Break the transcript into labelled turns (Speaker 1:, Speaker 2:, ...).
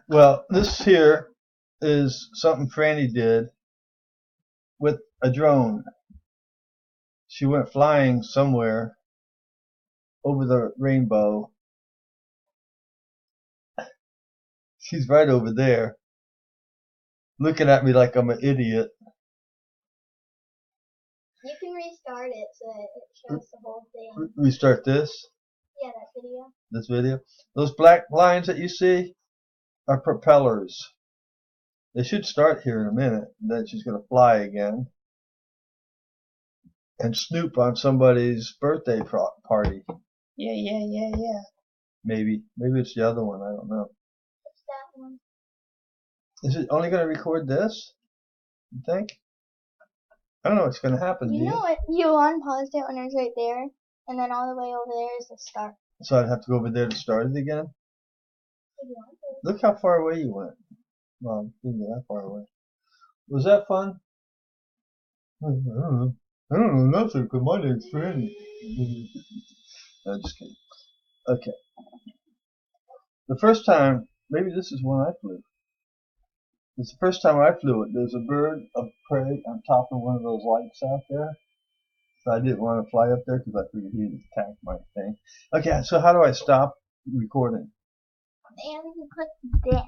Speaker 1: Well, this here is something Franny did with a drone. She went flying somewhere over the rainbow. She's right over there, looking at me like I'm an idiot.
Speaker 2: You can restart it so that it shows the whole thing.
Speaker 1: Restart this.
Speaker 2: Yeah, that video.
Speaker 1: This video. Those black lines that you see are propellers. They should start here in a minute. Then she's going to fly again and snoop on somebody's birthday party. Yeah. Maybe it's the other one. I don't know.
Speaker 2: What's that one?
Speaker 1: Is it only going to record this? You think? I don't know what's going to happen.
Speaker 2: You know what? You unpaused it when it was right there, and then all the way over there is the start.
Speaker 1: So I'd have to go over there to start it again? Look how far away you went. Well, you didn't go that far away. Was that fun? I don't know nothing because my name's Franny. No, just kidding. Okay. The first time, maybe this is when I flew. It's the first time I flew it. There's a bird of prey on top of one of those lights out there. So I didn't want to fly up there because I figured he'd attack my thing. Okay, so how do I stop recording?
Speaker 2: And you click that.